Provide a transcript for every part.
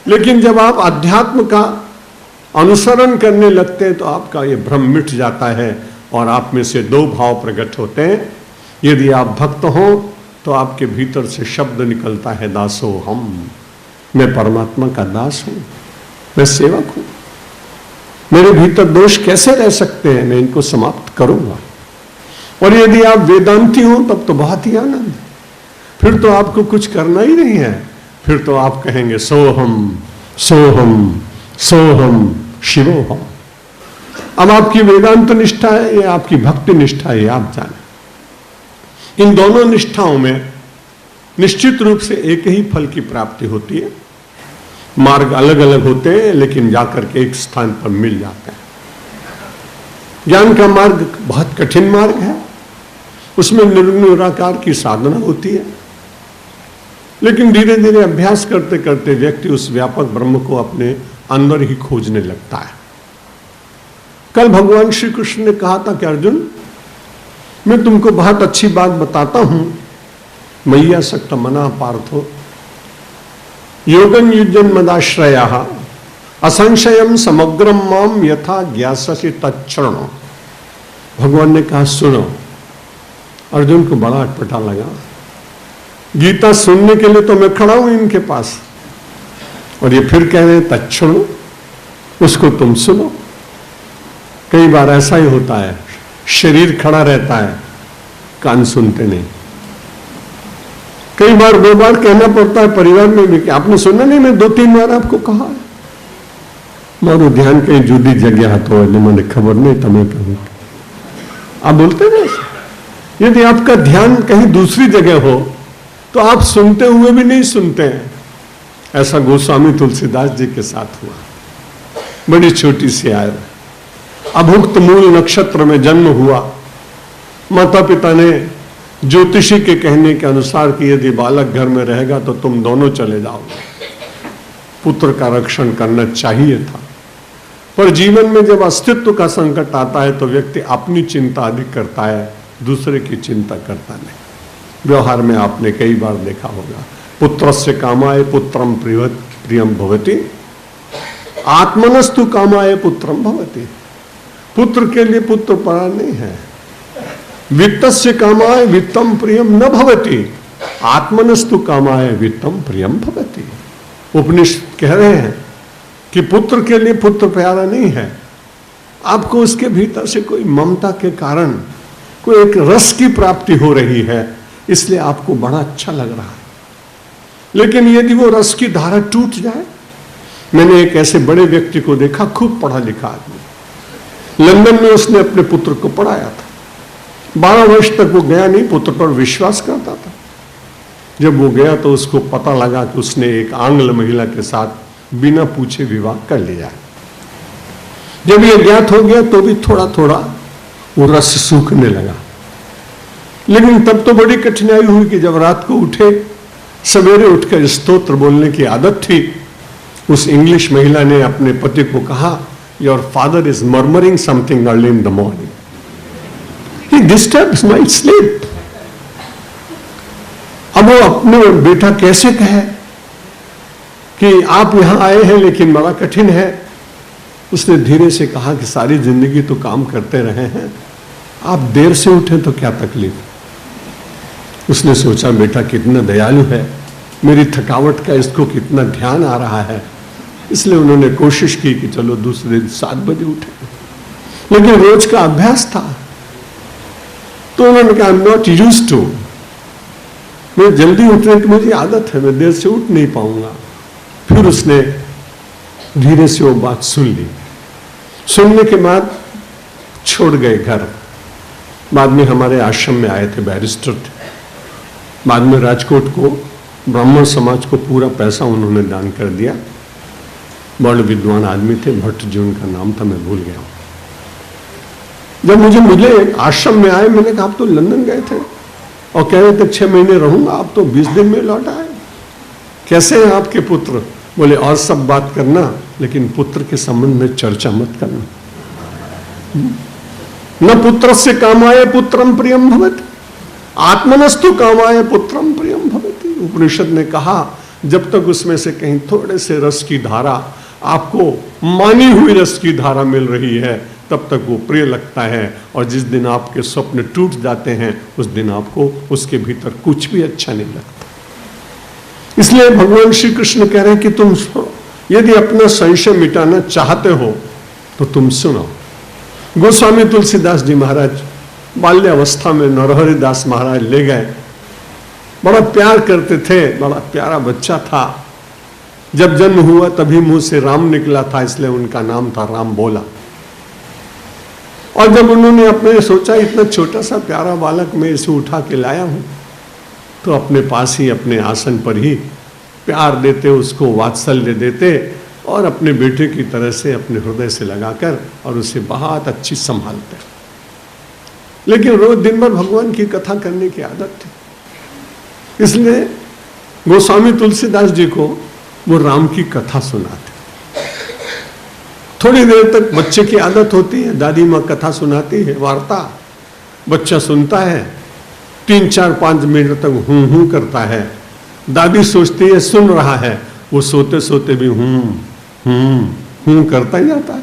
लेकिन जब आप अध्यात्म का अनुसरण करने लगते हैं तो आपका ये भ्रम मिट जाता है और आप में से दो भाव प्रकट होते हैं। यदि आप भक्त हो तो आपके भीतर से शब्द निकलता है, दासो हम, मैं परमात्मा का दास हूं, मैं सेवक हूं, मेरे भीतर दोष कैसे रह सकते हैं, मैं इनको समाप्त करूंगा। और यदि आप वेदांती हो तब तो बहुत ही आनंद, फिर तो आपको कुछ करना ही नहीं है, फिर तो आप कहेंगे सोहम सोहम सोहम शिवोहम। अब आपकी वेदांत निष्ठा है या आपकी भक्ति निष्ठा है, आप जाने। इन दोनों निष्ठाओं में निश्चित रूप से एक ही फल की प्राप्ति होती है। मार्ग अलग अलग होते हैं लेकिन जाकर के एक स्थान पर मिल जाते हैं। ज्ञान का मार्ग बहुत कठिन मार्ग है, उसमें निराकार की साधना होती है, लेकिन धीरे धीरे अभ्यास करते करते व्यक्ति उस व्यापक ब्रह्म को अपने अंदर ही खोजने लगता है। कल भगवान श्री कृष्ण ने कहा था कि अर्जुन, मैं तुमको बहुत अच्छी बात बताता हूं, मैया सक्त मना पार्थो योगन युजन मदाश्रया असंशयम समग्रम माम यथा ज्ञाससि तच्छृण। भगवान ने कहा सुनो। अर्जुन को बड़ा अटपटा लगा, गीता सुनने के लिए तो मैं खड़ा हूं इनके पास, और ये फिर कह रहे हैं तच्छृण, उसको तुम सुनो। कई बार ऐसा ही होता है, शरीर खड़ा रहता है, कान सुनते नहीं। कई बार दो बार कहना पड़ता है परिवार में भी कि आपने सुना नहीं, मैं 2-3 बार आपको कहा है। मारो ध्यान कहीं जुदी जगह तो मैंने खबर नहीं तमें कहूं, आप बोलते ना। यदि आपका ध्यान कहीं दूसरी जगह हो तो आप सुनते हुए भी नहीं सुनते हैं। ऐसा गोस्वामी तुलसीदास जी के साथ हुआ। बड़ी छोटी सी आयत, अभुक्त मूल नक्षत्र में जन्म हुआ। माता पिता ने ज्योतिषी के कहने के अनुसार कि यदि बालक घर में रहेगा तो तुम दोनों चले जाओगे। पुत्र का रक्षण करना चाहिए था, पर जीवन में जब अस्तित्व का संकट आता है तो व्यक्ति अपनी चिंता अधिक करता है, दूसरे की चिंता करता नहीं। व्यवहार में आपने कई बार देखा होगा, पुत्रस्य कामाय पुत्रम प्रियम भवति, आत्मनस्तु कामाय पुत्रम भवति। पुत्र के लिए पुत्र परा नहीं है। वित्तस्य कामाय वित्तम प्रियम न भवति, आत्मनस्तु कामाय वित्तम प्रियम भवति। उपनिषद कह रहे हैं कि पुत्र के लिए पुत्र प्यारा नहीं है। आपको उसके भीतर से कोई ममता के कारण कोई एक रस की प्राप्ति हो रही है, इसलिए आपको बड़ा अच्छा लग रहा है। लेकिन यदि वो रस की धारा टूट जाए, मैंने एक ऐसे बड़े व्यक्ति को देखा, खूब पढ़ा लिखा आदमी, लंदन में उसने अपने पुत्र को पढ़ाया था। 12 वर्ष तक वो गया नहीं, पुत्र पर विश्वास करता था। जब वो गया तो उसको पता लगा कि उसने एक आंग्ल महिला के साथ बिना पूछे विवाह कर लिया। जब ये ज्ञात हो गया तो भी थोड़ा थोड़ा वो रस सूखने लगा। लेकिन तब तो बड़ी कठिनाई हुई कि जब रात को उठे, सवेरे उठकर स्तोत्र बोलने की आदत थी। उस इंग्लिश महिला ने अपने पति को कहा, your father is murmuring something early in the morning, he disturbs my sleep. अब वो अपने बेटा कैसे कहे कि आप यहां आए हैं लेकिन बड़ा कठिन है। उसने धीरे से कहा कि सारी जिंदगी तो काम करते रहे हैं, आप देर से उठे तो क्या तकलीफ। उसने सोचा बेटा कितना दयालु है, मेरी थकावट का इसको कितना ध्यान आ रहा है, इसलिए उन्होंने कोशिश की कि चलो दूसरे दिन 7 बजे उठे। लेकिन रोज का अभ्यास था तो उन्होंने कहा, I am not used to, मैं जल्दी उठने की मुझे आदत है, मैं देर से उठ नहीं पाऊंगा। फिर उसने धीरे से वो बात सुन ली। सुनने के बाद छोड़ गए घर। बाद में हमारे आश्रम में आए थे, बैरिस्टर थे। बाद में राजकोट को ब्राह्मण समाज को पूरा पैसा उन्होंने दान कर दिया। बड़े विद्वान आदमी थे, भट्ट जी उनका नाम था, मैं भूल गया। जब मुझे मिले, आश्रम में आए, मैंने कहा आप तो लंदन गए थे और कह रहे थे 6 महीने रहूंगा, आप तो 20 दिन में लौट आए, कैसे हैं आपके पुत्र? बोले और सब बात करना लेकिन पुत्र के संबंध में चर्चा मत करना। न पुत्रस्य कामाय पुत्रम प्रियम भवति, आत्मनस्तु कामाय पुत्रम प्रियम भवति। उपनिषद ने कहा जब तक उसमें से कहीं थोड़े से रस की धारा, आपको मानी हुई रस की धारा मिल रही है, तब तक वो प्रिय लगता है। और जिस दिन आपके स्वप्न टूट जाते हैं, उस दिन आपको उसके भीतर कुछ भी अच्छा नहीं लगता। इसलिए भगवान श्री कृष्ण कह रहे हैं कि तुम यदि अपना संशय मिटाना चाहते हो तो तुम सुनो। गोस्वामी तुलसीदास जी महाराज बाल्यावस्था में नरहरि दास महाराज ले गए, बड़ा प्यार करते थे, बड़ा प्यारा बच्चा था। जब जन्म हुआ तभी मुंह से राम निकला था, इसलिए उनका नाम था राम बोला। और जब उन्होंने अपने सोचा इतना छोटा सा प्यारा बालक मैं इसे उठा के लाया हूं, तो अपने पास ही अपने आसन पर ही प्यार देते, उसको वात्सल्य देते और अपने बेटे की तरह से अपने हृदय से लगाकर और उसे बहुत अच्छी संभालते। लेकिन रोज दिन भर भगवान की कथा करने की आदत थी, इसलिए गोस्वामी तुलसीदास जी को वो राम की कथा सुनाते। थोड़ी देर तक बच्चे की आदत होती है, दादी माँ कथा सुनाती है, वार्ता, बच्चा सुनता है, 3, 4, 5 मिनट तक हूं हूं करता है। दादी सोचती है सुन रहा है, वो सोते सोते भी हूं करता ही जाता है।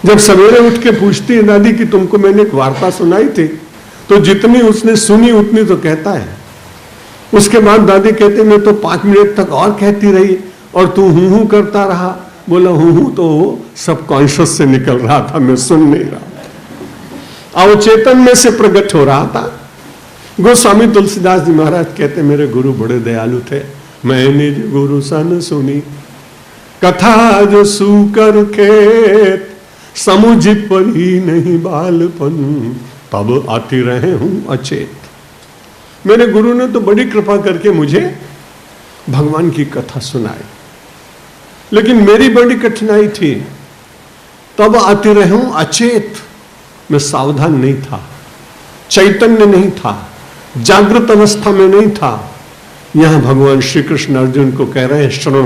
जब सवेरे उठ के पूछती है दादी कि तुमको मैंने एक वार्ता सुनाई थी, तो जितनी उसने सुनी उतनी तो कहता है। उसके बाद दादी कहती मैं तो 5 मिनट तक और कहती रही और तू हूं करता रहा। बोला हूं तो सबकॉन्शियस से निकल रहा था, मैं सुन नहीं रहा, अवचेतन में से प्रकट हो रहा था। गोस्वामी तुलसीदास जी महाराज कहते मेरे गुरु बड़े दयालु थे, मैंने जो गुरु सन सुनी कथा जो सूकर खेत, समुझ पड़ी नहीं बालपन, तब आती रहे हूं अचेत। मेरे गुरु ने तो बड़ी कृपा करके मुझे भगवान की कथा सुनाई, लेकिन मेरी बड़ी कठिनाई थी, तब आती रहे हूं अचेत। मैं सावधान नहीं था, चैतन्य नहीं था, जागृत अवस्था में नहीं था। यहां भगवान श्री कृष्ण अर्जुन को कह रहे हैं सुनो,